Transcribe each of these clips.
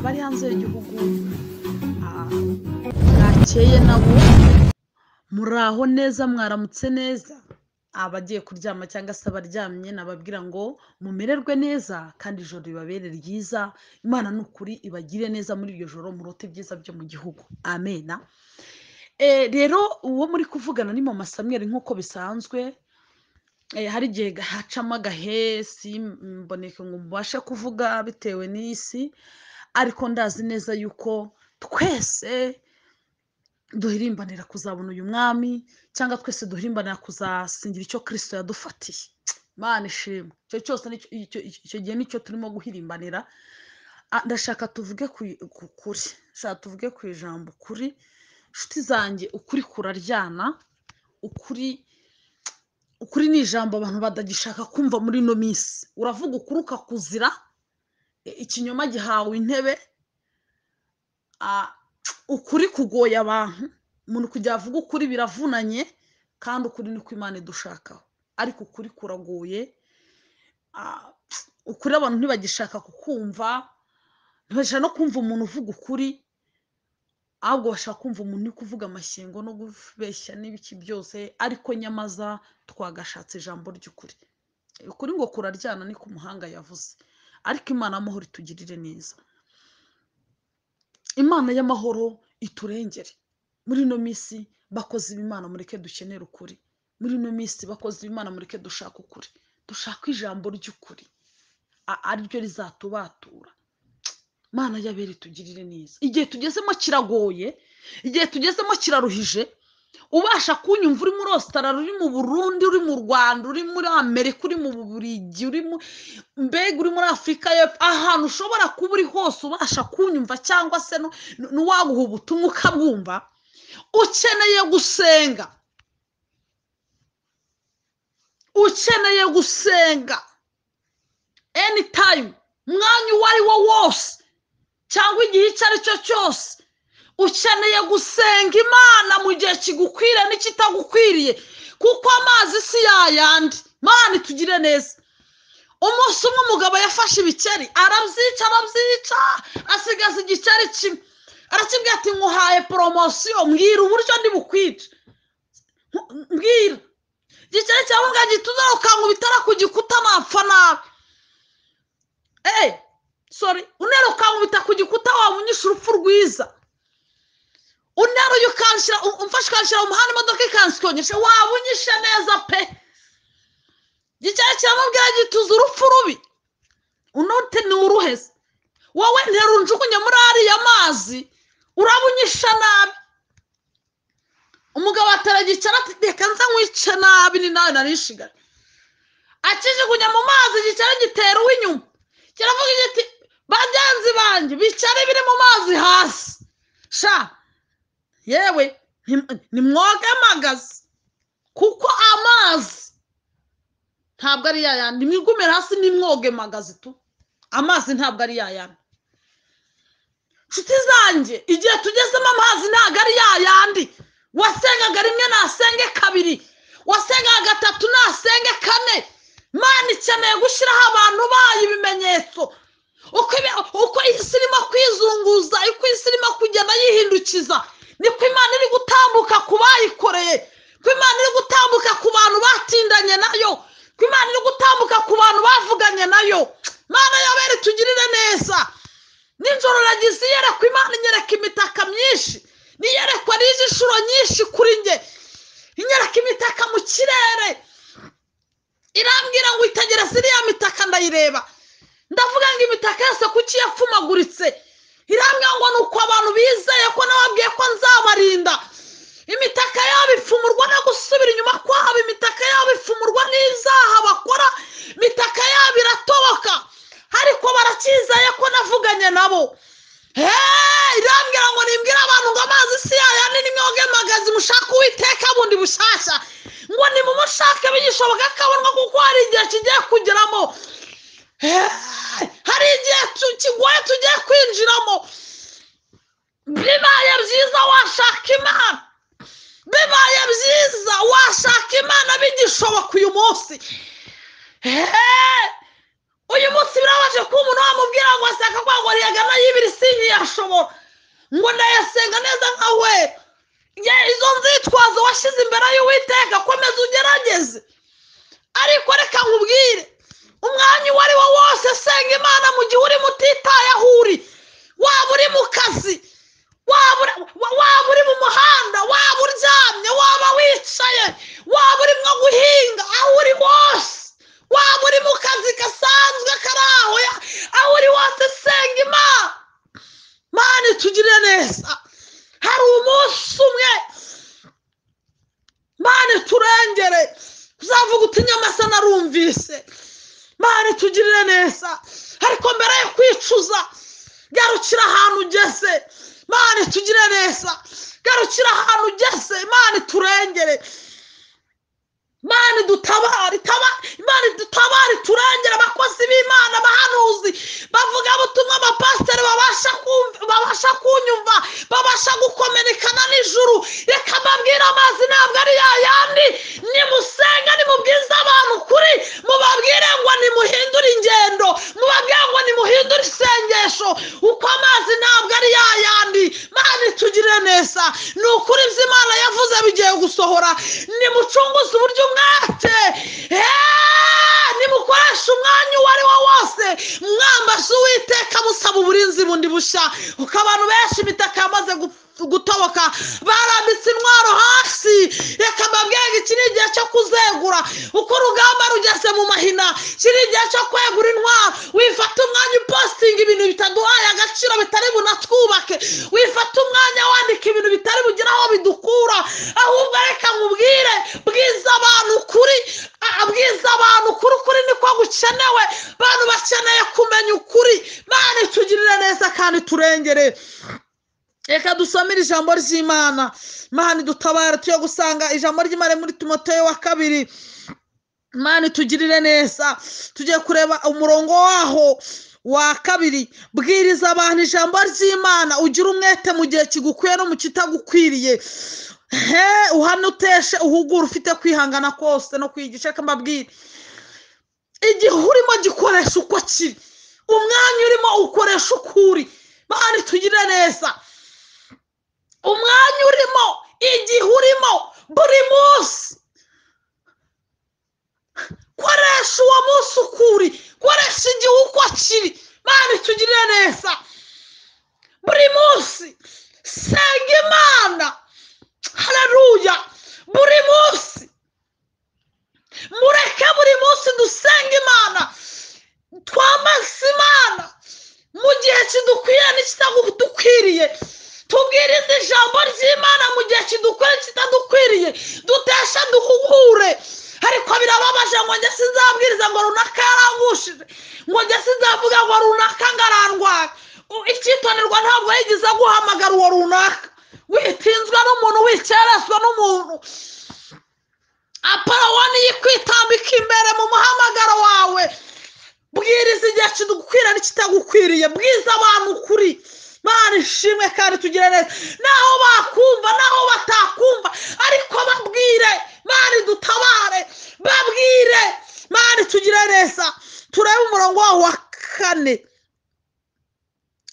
abari hanze y'igihugu bwakeye nabo muraho neza, mwaramutse neza. Abagiye kuryama cyangwa se abaryamye nababwira ngo mumererwe neza kandi ijoro ribabere ryiza. Imana n'ukuri ibagire neza muri iryo joro, murote ibyiza byo mu gihugu. Amena. Rero uwo muri kuvugana ni Mama Samuel nk'uko bisanzwe. Hari igihe hacamo agahe simboneke ngo mubashe kuvuga bitewe n'isi, ariko ndazi neza yuko twese duhirimbanira kuzabona uyu mwami, cyangwa twese duhirimbanira kuzasingira icyo Kristo yadufatiye. Imana ishimwe. Icyo cyose icyo gihe nicyo turimo guhirimbanira. Ndashaka tuvuge ku kuri, ndashaka tuvuge ku ijambo kuri. Nshuti zanjye, ukuri kuraryana. Ukuri ni ijambo abantu badagishaka kumva muri ino minsi. Uravuga ukuri ukakuzira, ikinyoma gihawe intebe. Ukuri kugoye abantu. Umuntu kujya avuga ukuri biravunanye, kandi ukuri niko Imana idushakaho. Ariko ukuri kuragoye. Ukuri abantu ntibagishaka kukumva, ntibashaka no kumva umuntu uvuga ukuri, ahubwo bashaka kumva umuntu uri kuvuga amashyengo no kubeshya n'ibiki byose. Ariko nyamaza twagashatse ijambo ry'ukuri. Ukuri ngo kuraryana niko umuhanga yavuze. Ariko Imana y'amahoro itugirire neza. Imana y'amahoro iturengere. Muri ino minsi bakoze b'Imana mureke dukenera ukuri. Muri ino minsi bakoze b'Imana mureke dushaka ukuri. Dushaka ijambo ry'ukuri, ariryo rizatubatura. Mana yabere itugirire neza. Igihe tugezemo kiragoye, igihe tugezemo kiraruhije. Ubasha kunyumva uri muri Australia, uri mu Burundi, uri mu Rwanda, uri muri Amerika, uri mu Bubiligi, mbega uri muri Afurika y'Epfo, ahantu ushobora kuba uri hose ubasha kunyumva, cyangwa se n'uwaguha ubutumwa ukabwumva. Ukeneye gusenga, ukeneye gusenga anytime, mwanya uwo ari wo wose, cyangwa igihe icyo ari cyo cyose. Ukeneye gusenga Imana mu gihe kigukwiriye n'ikitagukwiriye, kuko amazi si yayandi. Mana itugire neza. Umunsi umwe umugabo yafashe ibikeri arabyica, asigaza igikeri kimwe. Arakibwira ati nguhaye poromosiyo, mbwira uburyo ndi bukwice. Mbwira. Igikeri cyawe ngagituza ukangubitara ku gikuta napfa nabi. Unera ukangubita ku gikuta wabunyisha urupfu rwiza. Unera uyu ukanshyira, umfashe ukanshyira mu muhanda imodoka ikansikonyesha, wabunyishe neza pe. Igikeri kiramubwira gituza urupfu rubi. Unote ni uruheze. Wowe nterunjugunye muri ariya mazi, urabunyisha nabi. Umugabo ataragicara ati reka nza nkwice nabi, ni nawe narishigaye. Akijugunya mu mazi, igikeri gitera uw'inyuma. Kiravuga giti bagenzi banjye bicare biri mu mazi hasi. Sha yewe nimwoge magazi, kuko amazi ntabwo ari yayandi. Mwigumire hasi nimwoge magazi tu, amazi ntabwo ari yayandi. Nshuti zanjye, igihe tugezemo amazi ntabwo ari yayandi. Wasengaga rimwe nasenge kabiri, wasengaga gatatu nasenge kane. Imana ikeneye gushyiraho abantu bayo ibimenyetso. Uko isi irimo kwizunguza, uko isi irimo kugenda yihindukiza, niko Imana iri gutambuka ku bayikoreye, ko Imana iri gutambuka ku bantu batindanye nayo, ko Imana iri gutambuka ku bantu bavuganye nayo. Mana yabere tugirire neza. Nijoro nagize iyerekwa, Imana inyereka imitaka myinshi, niyerekwa n'izi inshuro nyinshi kuri nge. Inyereka imitaka mu kirere, irambwira ngo itegereze iriya mitaka. Ndayireba, ndavuga ngo imitaka yose kuki yapfumaguritse. Irambwira ngo ni uko abantu bizeye ko nababwiye ko nzabarinda. Imitaka yabo ipfumurwa no gusubira inyuma kwabo, imitaka yabo ipfumurwa n'izaha bakora, imitaka yabo iratoboka, ariko barakizeye ko navuganye nabo. Irambwira ngo nimbwira abantu ngo amazi si yayandi, nimwoge magazi mushaka Uwiteka bundi bushyashya. Ngo nimumushake bigishoboka kabonwa, kuko hari igihe kigiye kugeramo, hari igihe kigoye tugiye kwinjiramo. Bibaye byiza washaka Imana, bibaye byiza washaka Imana bigishoboka uyu munsi. Uyu munsi birabaje haje ko umuntu wamubwira ngo asaka kwagwa yagana y'ibiri sinyashobora ngo ndayasenga neza nkawe izo nzitwazo washize imbere y'Uwiteka komeza ugerageze ariko reka nkubwire umwanya uwo ari wo wose senga Imana mu gihe uri mutitaye aho uri waba uri mu kazi waba uri mu muhanda waba uryamye waba wicaye waba uri mwo guhinga aho uri wose waba uri mu kazi gasanzwe karaho aho uri wose senga Imana Mana tugirire neza hari umunsi umwe Mana turengere uzavuga uti nyamasa narumvise Mana tugirire neza ariko mbere yo kwicuza garukira ahantu ugeze Mana tugirire neza garukira ahantu ugeze Mana turengere Mana dutabare Imana dutabare turengere abakozi b'Imana abahanuzi bavuga butumwa abapasiteri babasha kunyumva babasha gukomerekana n'ijuru reka mbabwire amazi ntabwo ari yayandi nimusenga nimubwiza abantu kuri mubabwire ngo nimuhindure ingendo mubabwire ngo nimuhindure isengesho uko amazi ntabwo ari yayandi Mana tugirire neza ni ukuri Imana yavuze bigiye gusohora nimucunguze uburyo mwate nimukoresha umwanya uwo ari wo wose mwambasha Uwiteka musaba uburinzi bundi bushya uko abantu benshi imitaka yamaze gutoboka barambitse intwaro hasi reka mbabwenge iki ni igihe cyo kuzegura uko urugamba rugeze mu mahina iki ni igihe cyo kwegura intwaro wifata umwanya upositinga ibintu bitaduhaye agaciro bitari bunatwubake wifata umwanya wandika ibintu bitari bugira aho bidukura ahubwo reka nkubwire bwiza abantu kuri niko gukenewe abantu bakeneye kumenya ukuri Mana tugirire neza kandi turengere reka dusomere ijambo ry'Imana Mana dutabare tuyo gusanga ijambo ry'Imana muri Timoteyo wa 2 Mana tugirire neza tugiye kureba umurongo waho wa 2 bwiriza abantu ijambo ry'Imana ugira umwete mu gihe kigukwiye no mu kitagukwiriye uhanuteshe uhugura ufite kwihangana kose no kwigisha kambabwira igihe urimo gikoresha uko kiri umwanya urimo ukoresha ukuri Mana tugirire neza umwanya urimo igihe urimo buri munsi koresha uwo munsi ukuri koresha igihe uko kiri Mana tugirire neza buri munsi senga Imana haleluya buri munsi mureke buri munsi dusenga Imana twamase Imana mu gihe kidukwiye n'ikitagukwiriye tubwirize ijambo ry'Imana mu gihe kidukwiye kitadukwiriye dutesha duhugure ariko birababaje ngo njye sinzabwiriza ngo runaka yarangushije ngo njye sinzavuga ngo runaka ngarandwara icyitonderwa ntabwo yigize guhamagara uwo runaka witinzwa n'umuntu wicerezwa n'umuntu apawani yikwitambika imbere mu muhamagaro wawe bwiriza igihe kidukwira n'ikitagukwiriye bwiza abantu kuri Mana ishimwe kandi tugire neza naho bakumva naho batakumva ariko babwire Mana dutabare babwire Mana tugire neza turebe umurongo wa 4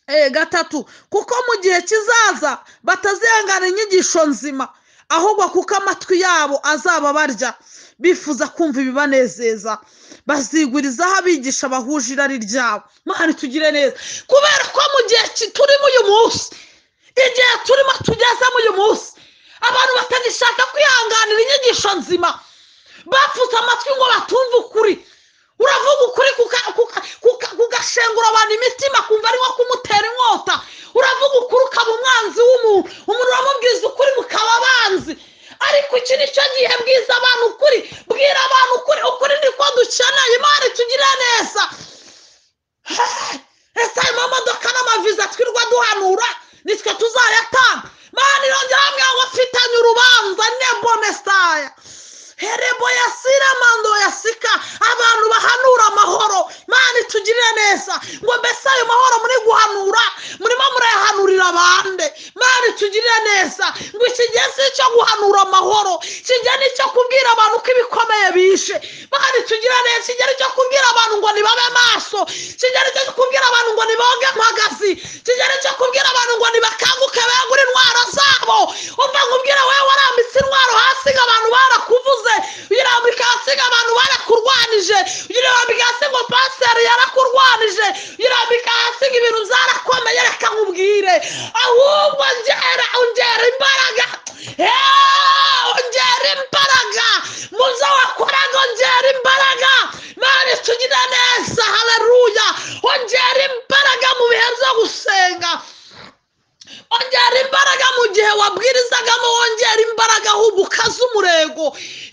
3 kuko mu gihe kizaza batazengana inyigisho nzima ahubwo kuko amatwi yabo azaba barya bifuza kumva ibibanezeza bazigurizaho abigisha bahuje irari ryabo Mana tugire neza kubera ko mu gihe turimo uyu munsi igihe turimo tugezemo uyu munsi abantu batagishaka kwihanganira inyigisho nzima bapfutse amatwi ngo batumve ukuri uravuga ukuri kugashengura abantu imitima kumva ari nko kumutera inkota uravuga ukuri ukaba umwanzi w'umuntu uramubwiza ukuri mukaba abanzi ariko iki ni cyo gihe bwiza abantu ukuri bwira abantu ukuri niko dukeneye Imana tugire neza ese ayo mamodoka n'amaviza twirwa duhanura nitwe tuzayatanga Mana irongera hamwe ngo mfitanye urubanza nebonestaya herebo yasira mando yasika abantu bahanura amahoro Mana tugirire neza ngo mbese ayo mahoro muri guhanura murimo murayahanurira abande Mana tugirire neza ngo iki gihe si icyo guhanura amahoro iki gihe ni icyo kubwira abantu ko ibikomeye bishe Mana tugirire neza iki gihe ni icyo kubwira abantu ngo nibabe maso iki gihe ni icyo kubwira abantu ngo niboge mpagazi iki gihe ni icyo kubwira abantu ngo nibakanguke begure intwaro zabo umva nkubwira wewe warambitse intwaro hasi abantu barakuvuze uyirambika hasi abantu barakurwanije uyirambika hasi ngo pasiteri yarakurwanije uyirambika hasi ibintu byarakomeye reka nkubwire ahubwo ongera imbaraga ongera imbaraga muzo wakoraga ongera imbaraga Mana tugirire neza haleluya ongera imbaraga mu bihe byo gusenga ongera imbaraga mu gihe wabwirizagamo wongera imbaraga ahubwo ukaza umurego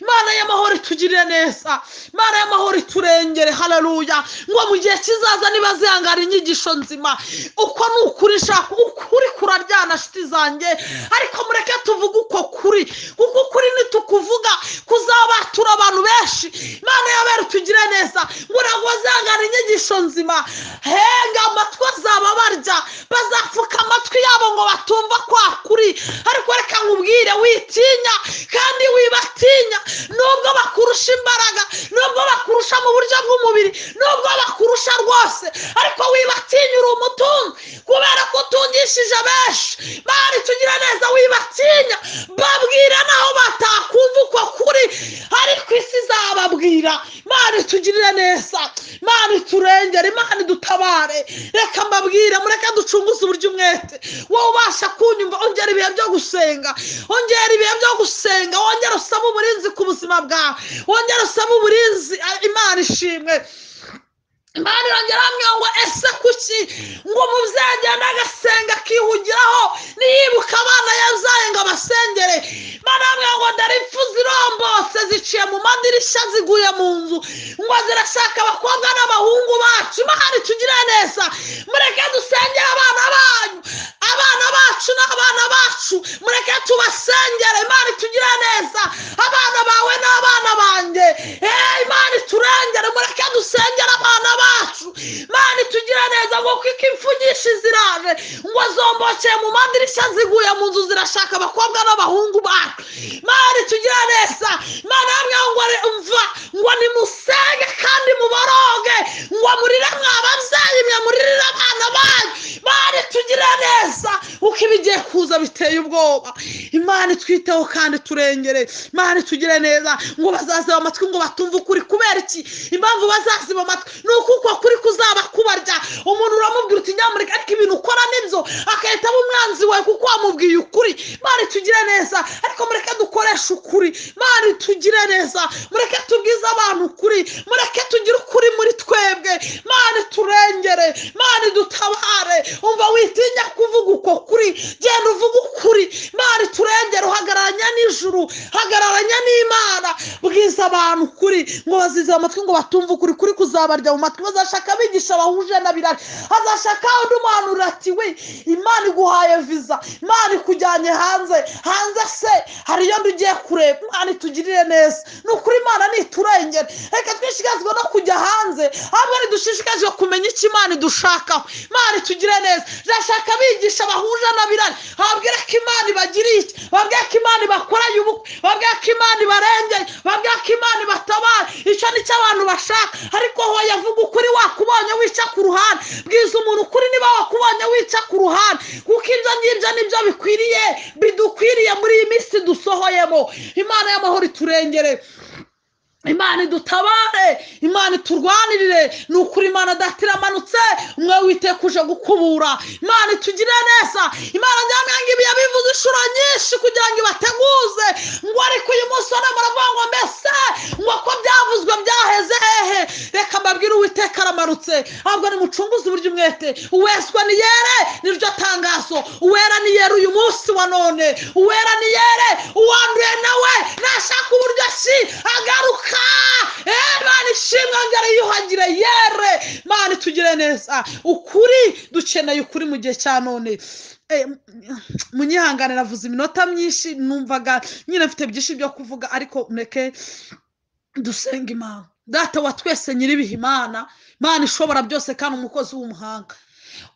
Imana y'amahoro itugirire neza Imana y'amahoro iturengere haleluya ngo mu gihe kizaza nibazihangara inyigisho nzima uko ni ukuri shaka ukuri kuraryana shiti zanjye ariko mureke tuvuge uko kuri kuko ukuri nitukuvuga kuzabatura abantu benshi Imana y'abera tugire neza ngo ntabwo bazihangara inyigisho nzima henga amatwi azaba barya bazapfuka amatwi yabo ngo batumva kwa kuri ariko reka nkubwire witinya kandi wibatinya nubwo bakurusha imbaraga nubwo bakurusha mu buryo bw'umubiri nubwo bakurusha rwose ariko wibatinya uri umutunzi kubera ko utungishije benshi Mana tugire neza wibatinya babwira naho batakumva uko kuri ariko isi izababwira Mana tugirire neza Mana turengere Imana dutabare reka mbabwire mureke ducunguze uburyo umwete wowe ubasha kunyumva ongera ibihe byo gusenga ongera ibihe byo gusenga wongera usaba uburinzi ku buzima bwawe wongera usaba uburinzi Imana ishimwe Imana irongera hamwe ngo ese kuki ngo umubyeyi agenda agasenga akihugiraho niyibuka abana yazaye ngo abasengere Imana hamwe ngo dore impfu zirombotse ziciye mu madirishya ziguye mu nzu ngo zirashaka abakobwa n'abahungu bacu Imana tugire neza mureke dusengere abana banyu abana bacu n'abana bacu mureke tubasengere Imana tugire neza abana bawe n'abana banjye Imana turengere mureke dusengere abana bacu Mana tugire neza ngo kuko imfugishi ziraje ngo zombokeye mu madirishya ziguye mu nzu zirashaka abakobwa n'abahungu bacu Mana tugire neza Mana hamwe ngo umva ngo nimusenge kandi muboroge ngo murire mwababyeyi mwe muririre abana banyu Mana tugire neza uko ibigiye kuza biteye ubwoba Imana twiteho kandi turengere Mana tugire neza ngo bazaziba amatwi ngo batumve ukuri kubera iki impamvu bazaziba amatwi ni uko kuri kuzaba kubarya umuntu uramubwira uti nyamurika ariko ibintu ukora nibyo akahita aba umwanzi wawe kuko wamubwiye ukuri Mana tugire neza ariko mureke dukoresha ukuri Mana tugire neza mureke tubwize abantu ukuri mureke tugire ukuri muri twebwe Mana turengere Mana dutabare umva witinya kuvuga uko kuri genda uvuga ukuri Mana turengere uhagararanya n'ijuru hagararanya n'Imana bwiza abantu ukuri ngo bazize amatwi ngo batumve ukuri kuri kuzabarya mu matwi bazashaka abigisha bahuje n'abirari hazashaka undi muhanura ati we Imana iguhaye viza Imana ikujyanye hanze se hari iyo ugiye kureba Imana tugirire neza ni ukuri Imana niturengere reka twishikazwe no kujya hanze ahubwo nidushishikajwe kumenya icyo Imana idushakaho Imana tugire neza zashaka abigisha bahuje n'abirari babwira ko Imana ibagiriye iki babwira ko Imana ibakoranye ubukwe babwira ko Imana ibarengeye babwira ko Imana ibatabara icyo ni cyo abantu bashaka ariko ho yavuga ukuri wakubonye wica ku ruhande bwiza umuntu ukuri niba wakubonye wica ku ruhande kuko ibyo ngibyo nibyo bidukwiriye muri iyi minsi dusohoyemo Imana y'amahoro iturengere Imana dutabare Imana turwanirire ni ukuri Imana datiramanutse umwe witeka uje gukubura Imana tugire neza Imana njyamyange ibi yabivuze inshuro nyinshi kugira ngo ibateguze ngo ariko uyu munsi muravuga ngo mbese ngo ko byavuzwe byaheze hehe reka mbabwire uwiteka aramanutse ahubwo nimucunguze uburyo umwete uweswa ni yere niryo tangazo uwera ni yere uyu munsi wa none uwera ni yere uwanduye nawe nashaka uburyo agaruka Imana ishimwe ngare yuhagire yere Imana tugire neza ukuri dukeneye ukuri mu gihe cya none munyihangane navuze iminota myinshi numvaga nyine mfite byinshi byo kuvuga ariko mureke dusenga Imana data wa twese nyiribihe, Imana ishobora byose kandi umukozi w'umuhanga.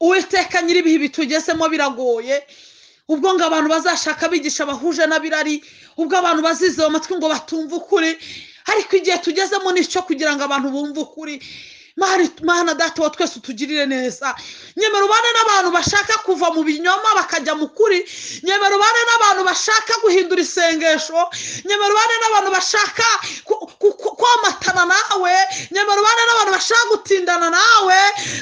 Uwiteka nyiribihe, bitugezemo biragoye, ubwo ngo abantu bazashaka bigisha bahuje n'abirari, ubwo abantu bazize amatwi ngo batumve ukuri, ariko igihe tugezemo nicyo kugira ngo abantu bumve ukuri. Mana data wa twese utugirire neza. Nyemera ubane n'abantu bashaka kuva mu binyoma bakajya mu kuri. Nyemera ubane n'abantu bashaka guhindura isengesho. Nyemera ubane n'abantu bashaka kwamatana nawe. Nyemera ubane n'abantu bashaka gutindana nawe.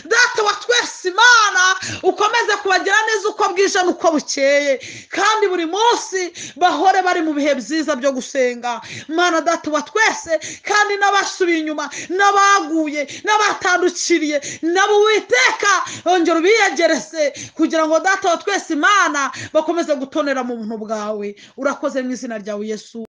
Data wa twese Imana ukomeze kubagira neza uko bwije n'uko bukeye, kandi buri munsi bahore bari mu bihe byiza byo gusenga. Mana data wa twese, kandi n'abasubiye inyuma, n'abaguye, batandukiriye nabo Uwiteka ongera ubiyegereze, kugira ngo data wa twese Imana bakomeze gutonera mu buntu bwawe. Urakoze mu izina ryawe Yesu.